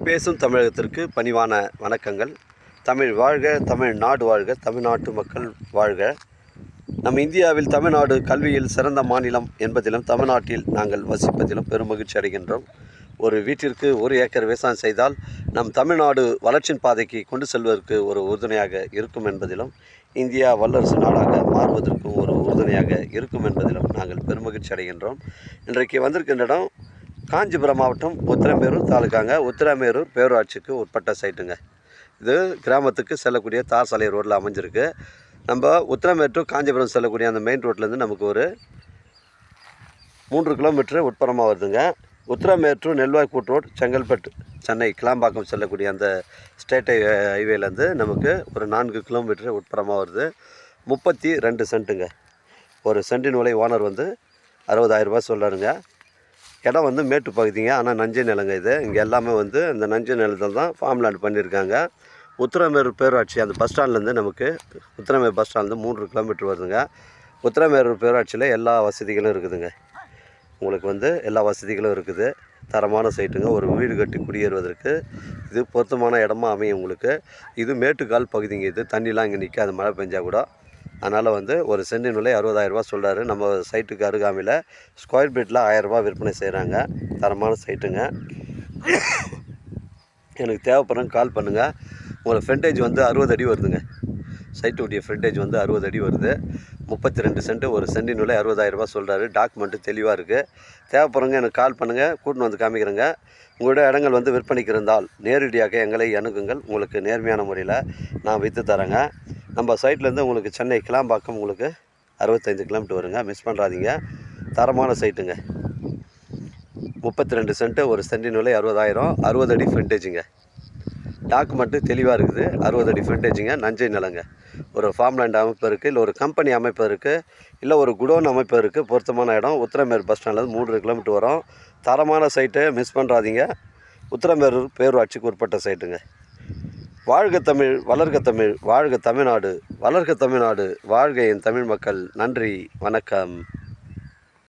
பேசும் தமிழகத்திற்கு பணிவான வணக்கங்கள். தமிழ் வாழ்க, தமிழ்நாடு வாழ்க, தமிழ்நாட்டு மக்கள் வாழ்க. நம் இந்தியாவில் தமிழ்நாடு கல்வியில் சிறந்த மாநிலம் என்பதிலும் தமிழ்நாட்டில் நாங்கள் வசிப்பதிலும் பெருமகிழ்ச்சி அடைகின்றோம். ஒரு வீட்டிற்கு 1 ஏக்கர் விவசாயம் செய்தால் நம் தமிழ்நாடு வளர்ச்சியின் பாதைக்கு கொண்டு செல்வதற்கு ஒரு உறுதுணையாக இருக்கும் என்பதிலும், இந்தியா வல்லரசு நாடாக மாறுவதற்கும் ஒரு உறுதுணையாக இருக்கும் என்பதிலும் நாங்கள் பெருமகிழ்ச்சி அடைகின்றோம். இன்றைக்கு வந்திருக்கின்ற இடம் காஞ்சிபுரம் மாவட்டம் உத்திரமேரூர் தாலுக்காங்க. உத்திரமேரூர் பேரூராட்சிக்கு உட்பட்ட சைட்டுங்க. இது கிராமத்துக்கு செல்லக்கூடிய தார் சாலை ரோட்டில் அமைஞ்சிருக்கு. நம்ம உத்திரமேரூர் டு காஞ்சிபுரம் செல்லக்கூடிய அந்த மெயின் ரோட்லேருந்து நமக்கு ஒரு 3 கிலோமீட்டர் உட்புறமாக வருதுங்க. உத்திரமேரூர் டு நெல்வாய்க்கூட் ரோட், செங்கல்பட்டு, சென்னை கிளாம்பாக்கம் செல்லக்கூடிய அந்த ஸ்டேட் ஹைவேலேருந்து நமக்கு ஒரு 4 கிலோமீட்டர் உட்புறமாக வருது. 32 சென்ட்டுங்க. ஒரு சென்டின் விலை ஓனர் வந்து 60,000 ரூபாய் சொல்கிறாருங்க. இடம் வந்து மேட்டு பகுதிங்க, ஆனால் நஞ்சை நிலங்க இது. இங்கே எல்லாமே வந்து இந்த நஞ்சை நிலத்தில் தான் ஃபார்ம் லேண்ட் பண்ணியிருக்காங்க. உத்திரமேரூர் பேரூராட்சி அந்த பஸ் ஸ்டாண்ட்லேருந்து நமக்கு உத்திரமேரூர் பஸ் ஸ்டாண்ட்லேருந்து 3 கிலோமீட்டர் வருதுங்க. உத்திரமேரூர் பேரூராட்சியில் எல்லா வசதிகளும் இருக்குதுங்க. உங்களுக்கு வந்து எல்லா வசதிகளும் இருக்குது. தரமான சைட்டுங்க. ஒரு வீடு கட்டி குடியேறுவதற்கு இது பொருத்தமான இடமா அமையும் உங்களுக்கு. இது மேட்டுக்கால் பகுதிங்க. இது தண்ணிலாம் இங்கே நிற்காது மழை பெஞ்சால் கூட. அதனால் வந்து ஒரு சென்டின் விலை 60,000 ரூபா சொல்கிறாரு. நம்ம சைட்டுக்கு அருகாமையில் ஸ்கொயர் ஃபீட்டில் 1000 ரூபா விற்பனை செய்கிறாங்க. தரமான சைட்டுங்க. எனக்கு தேவைப்படுறேங்க கால் பண்ணுங்கள். உங்களோட ஃப்ரண்டேஜ் வந்து 60 அடி வருதுங்க. சைட்டுடைய ஃப்ரண்டேஜ் வந்து 60 அடி வருது. 32 சென்ட்டு. ஒரு சென்டின் விலை 60,000 ரூபா சொல்கிறாரு. டாக்குமெண்ட்டு தெளிவாக இருக்குது. தேவைப்படுறவங்க எனக்கு கால் பண்ணுங்கள், கூட்டின்னு வந்து காமிக்கிறேங்க. உங்களோட இடங்கள் வந்து விற்பனைக்கு இருந்தால் நேரடியாக எங்களை அணுகுங்கள். உங்களுக்கு நேர்மையான முறையில் நான் விற்று தரேங்க. நம்ம சைட்லேருந்து உங்களுக்கு சென்னை கிளாம்பாக்கம் உங்களுக்கு 65 கிலோமீட்டர் வருங்க. மிஸ் பண்ணுறாதீங்க. தரமான சைட்டுங்க. 32 சென்ட்டு. ஒரு சென்டின் விலை 60,000. 60 அடி ஃப்ரண்டேஜுங்க. டாக்குமெண்ட்டு தெளிவாக இருக்குது. 60 அடி ஃப்ரண்டேஜுங்க. நஞ்சை நிலங்க. ஒரு ஃபார்ம் லேண்ட் அமைப்பு இருக்குது, இல்லை ஒரு கம்பெனி அமைப்பு இருக்குது, இல்லை ஒரு குடோன் அமைப்பு இருக்குது. பொருத்தமான இடம். உத்திரமேரூர் பஸ் ஸ்டாண்ட்லேருந்து 3 கிலோமீட்டர் வரும். தரமான சைட்டு, மிஸ் பண்ணுறாதீங்க. உத்திரமேரூர் பேரூராட்சிக்கு உட்பட்ட சைட்டுங்க. வாழ்க தமிழ், வளர்க தமிழ், வாழ்க தமிழ்நாடு, வளர்க தமிழ்நாடு, வாழ்க என் தமிழ் மக்கள். நன்றி, வணக்கம்.